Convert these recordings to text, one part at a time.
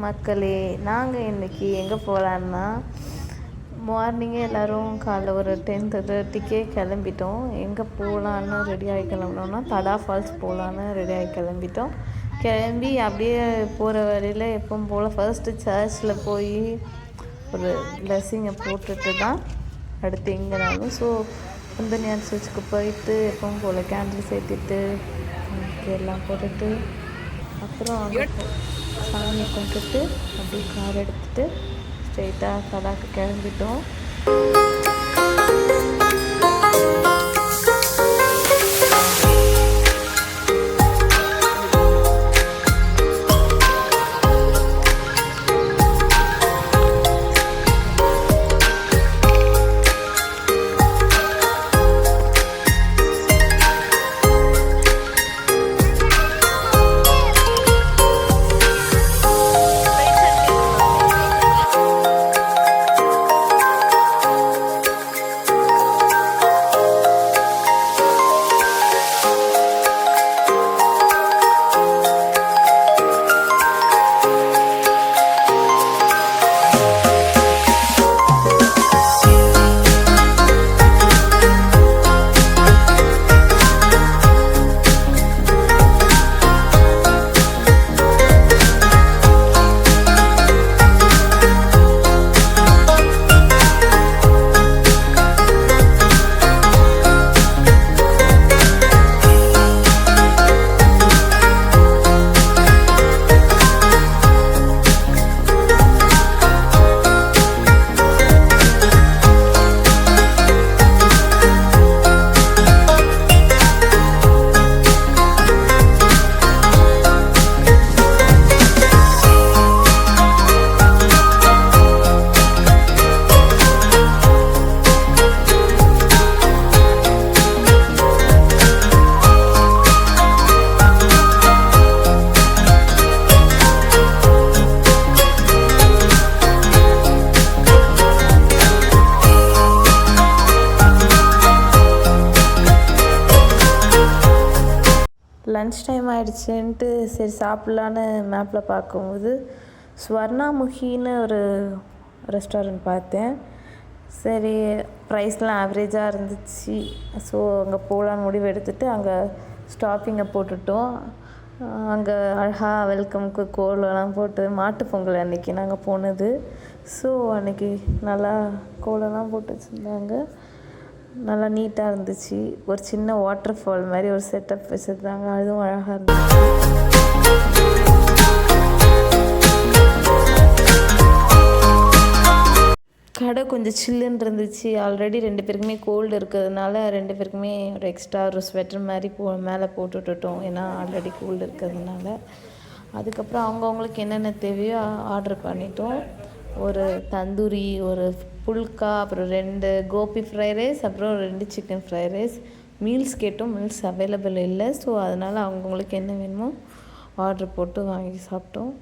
மக்களே, நாங்கள் இன்றைக்கி எங்கே போகலான்னா, மார்னிங்கே எல்லோரும் காலைல ஒரு 10:30க்கே கிளம்பிட்டோம். எங்கே போகலான்னு ரெடியாகி கிளம்பினோன்னா தடா ஃபால்ஸ் போகலான்னு ரெடியாகி கிளம்பிட்டோம். கிளம்பி அப்படியே போகிற வழியில் எப்பவும் போல் ஃபர்ஸ்ட்டு சர்ச்சில் போய் ஒரு பிளஸ்ஸிங்கை போட்டுட்டு தான் அடுத்து எங்கேனாலும். ஸோ முந்தனியார் சர்ச்சுக்கு போயிட்டு எப்பவும் போல் கேண்டில்ஸ் ஏற்றிட்டு எல்லாம் போட்டுட்டு அப்புறம் அங்கே சாமி கும்பிட்டுட்டு அப்படியே கார் எடுத்துகிட்டு ஸ்ட்ரெயிட்டாக தடாக்கு கிளம்பிட்டோம். லன்ச் டைம் ஆகிடுச்சுன்ட்டு சரி சாப்பிட்லான்னு மேப்பில் பார்க்கும்போது ஸ்வர்ணாமுகின்னு ஒரு ரெஸ்டாரண்ட் பார்த்தேன். சரி ப்ரைஸ்லாம் ஆவரேஜாக இருந்துச்சு. ஸோ அங்கே போகலான்னு முடிவு எடுத்துகிட்டு அங்கே ஸ்டாப்பிங்கை போட்டுட்டோம். அங்கே அழகாக வெல்கம்க்கு கோலம்லாம் போட்டு மாட்டு பொங்கல் அன்றைக்கி நாங்கள் போனது. ஸோ அன்றைக்கி நல்லா கோலம்லாம் போட்டு வச்சுருந்தாங்க. நல்லா நீட்டாக இருந்துச்சு. ஒரு சின்ன வாட்டர் ஃபால் மாதிரி ஒரு செட்டப் வச்சுருந்தாங்க. அதுவும் அழகாக இருந்துச்சு. கடை கொஞ்சம் சில்லுன்னு இருந்துச்சு. ஆல்ரெடி 2 பேருக்குமே கோல்டு இருக்கிறதுனால 2 பேருக்குமே ஒரு எக்ஸ்ட்ரா ஒரு ஸ்வெட்டர் மாதிரி மேலே போட்டு விட்டுட்டோம். ஏன்னா ஆல்ரெடி கோல்டு இருக்கிறதுனால. அதுக்கப்புறம் அவங்கவுங்களுக்கு என்னென்ன தேவையோ ஆர்டர் பண்ணிட்டோம். ஒரு தந்தூரி, ஒரு புல்கா, அப்புறம் 2 கோபி ஃப்ரைட் ரைஸ், அப்புறம் 2 சிக்கன் ஃப்ரைட் ரைஸ். மீல்ஸ் கேட்டோம். மீல்ஸ் அவைலபிள் இல்லை. ஸோ அதனால் அவங்கவுங்களுக்கு என்ன வேணுமோ ஆர்டர் போட்டு வாங்கி சாப்பிட்டோம்.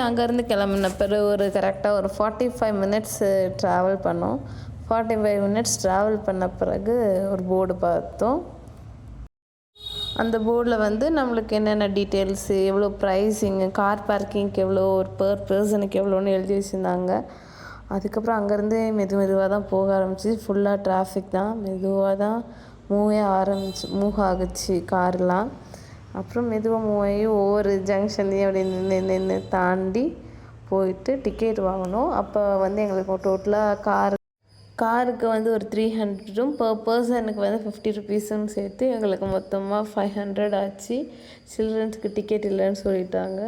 அங்கேருந்து கிளம்புன பிறகு ஒரு கரெக்டாக ஒரு 45 மினிட்ஸ் ட்ராவல் பண்ணோம். 45 மினிட்ஸ் ட்ராவல் பண்ண பிறகு ஒரு போர்டு பார்த்தோம். அந்த போர்டில் வந்து நம்மளுக்கு என்னென்ன டீட்டெயில்ஸு, எவ்வளோ ப்ரைஸிங்கு, கார் பார்க்கிங்க்கு எவ்வளோ, ஒரு பர் பர்சனுக்கு எவ்வளோன்னு எழுதி வச்சுருந்தாங்க. அதுக்கப்புறம் அங்கேருந்து மெதுவாக தான் போக ஆரம்பிச்சு. ஃபுல்லாக டிராஃபிக் தான். மெதுவாக தான் மூவ் ஆகுச்சு கார்லாம். அப்புறம் மெதுவாக மூவ் ஆகி ஒவ்வொரு ஜங்ஷன்லேயும் அப்படி நின்று தாண்டி போயிட்டு டிக்கெட் வாங்கினோம். அப்போ வந்து எங்களுக்கு டோட்டலாக காருக்கு வந்து ஒரு 300ம் பர் பர்சனுக்கு வந்து 50 ருபீஸும் சேர்த்து எங்களுக்கு மொத்தமாக 500 ஆச்சு. சில்ட்ரன்ஸுக்கு டிக்கெட் இல்லைன்னு சொல்லிட்டாங்க.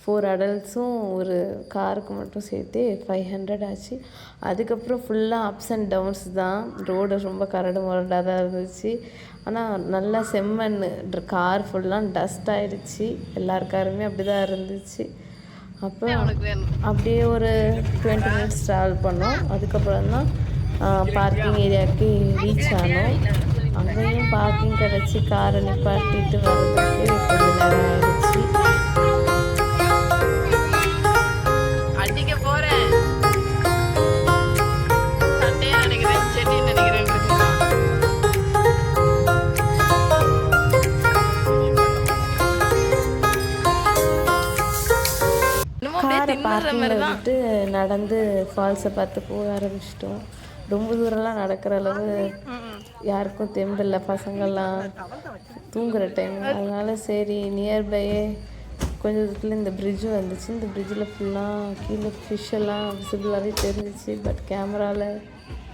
4 அடல்ட்ஸும் ஒரு காருக்கு மட்டும் சேர்த்து 500 ஆச்சு. அதுக்கப்புறம் ஃபுல்லாக அப்ஸ் அண்ட் டவுன்ஸ் தான். ரோடு ரொம்ப கரடு முரடாக தான் இருந்துச்சு. ஆனால் நல்லா செம்மண், கார் ஃபுல்லாக டஸ்ட் ஆகிடுச்சு. எல்லார் காருமே அப்படி தான் இருந்துச்சு. அப்போ அப்படியே ஒரு 20 மினிட்ஸ் ட்ராவல் பண்ணோம். அதுக்கப்புறம் தான் பார்க்கிங் ஏரியாவுக்கு ரீச் ஆனோம். அங்கேயும் பார்க்கிங் கிடச்சி காரை நிப்பாட்டிட்டு வர்றதுக்கு கொஞ்சம் நேரம் ஆயிடுச்சு. காரை பார்க்கிங்கில் விட்டு நடந்து ஃபால்ஸை பார்த்து போக ஆரம்பிச்சிட்டோம். ரொம்ப தூரம்லாம் நடக்கிற அளவு யாருக்கும் தெம்பில்லை, பசங்கள்லாம் தூங்குகிற டைம். அதனால் சரி நியர்பையே கொஞ்சம் தூரத்தில் இந்த பிரிட்ஜு வந்துச்சு. இந்த பிரிட்ஜில் ஃபுல்லாக கீழே ஃபிஷ்ஷெல்லாம் விசிபிளாகவே தெரிஞ்சிச்சு. பட் கேமராவில்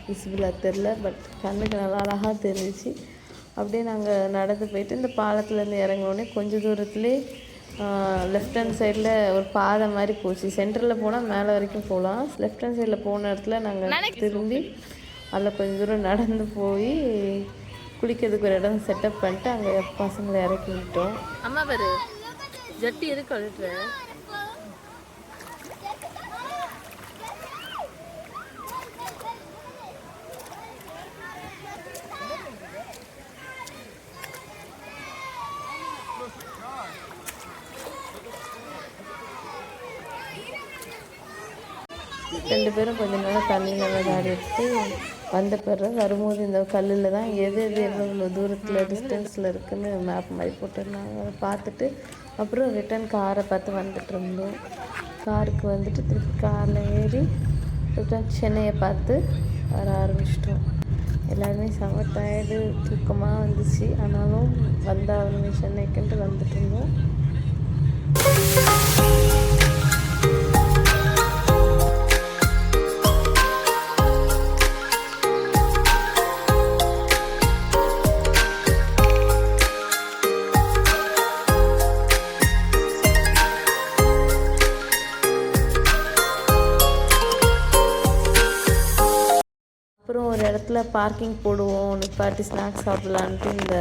விசிபிளாக தெரில. பட் கண்ணுக்கு நல்லா அழகாக தெரிஞ்சிச்சு. அப்படியே நாங்கள் நடந்து போயிட்டு இந்த பாலத்துலேருந்து இறங்கினோடனே கொஞ்சம் தூரத்துலேயே லெஃப்ட் ஹேண்ட் சைடில் ஒரு பாதை மாதிரி போச்சு. சென்டரில் போனால் மேலே வரைக்கும் போகலாம். லெஃப்ட் ஹேண்ட் சைடில் போன இடத்துல நாங்கள் திரும்பி அதில் கொஞ்சம் தூரம் நடந்து போய் குளிக்கிறதுக்கு ஒரு இடம் செட்டப் பண்ணிட்டு அங்கே பசங்களை இறக்கி விட்டோம். அம்மா பேர் ஜட்டி எதுக்கு அழுட்டு? 2 பேரும் கொஞ்சம் நேரம் தண்ணியில் விளையாடிட்டு வந்த பிறகு வரும்போது இந்த கல்லில் தான் எது எவ்வளோ தூரத்தில் டிஸ்டன்ஸில் இருக்குதுன்னு மேப் மாதிரி போட்டிருந்தாங்க. அதை பார்த்துட்டு அப்புறம் ரிட்டன் காரை பார்த்து வந்துட்டு இருந்தோம். காருக்கு வந்துட்டு திருப்பி காரில் ஏறி ரிட்டன் சென்னையை பார்த்து வர ஆரம்பிச்சிட்டோம். எல்லாருமே செம டயர்டு, தூக்கமாக வந்துச்சு. ஆனாலும் வந்தாலும் சென்னைக்குன்ட்டு வந்துட்டு இருந்தோம். அப்புறம் ஒரு இடத்துல பார்க்கிங் போடுவோம், நிப்பாட்டி ஸ்நாக்ஸ் சாப்பிட்லான்ட்டு இந்த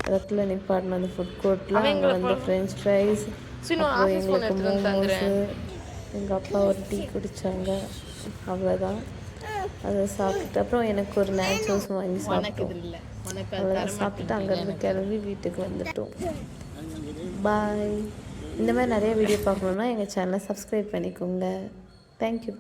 இடத்துல நிப்பாட்டின அந்த ஃபுட் கோர்ட்டில் அங்கே வந்து ஃப்ரெஞ்ச் ஃப்ரைஸ், அப்புறம் எங்களுக்கு மோமோஸு, எங்கள் அப்பா ஒரு டீ குடித்தாங்க. அவ்வளோதான். அதை சாப்பிட்டு அப்புறம் எனக்கு ஒரு நேச்சோஸ் வாங்கி சாப்பிட்டோம். அவ்வளோதான். சாப்பிட்டுட்டு அங்கேருந்து கிளம்பி வீட்டுக்கு வந்துட்டோம். பாய். இந்த மாதிரி நிறைய வீடியோ பார்க்கணுன்னா எங்கள் சேனலை சப்ஸ்கிரைப் பண்ணிக்கோங்க. தேங்க்யூ.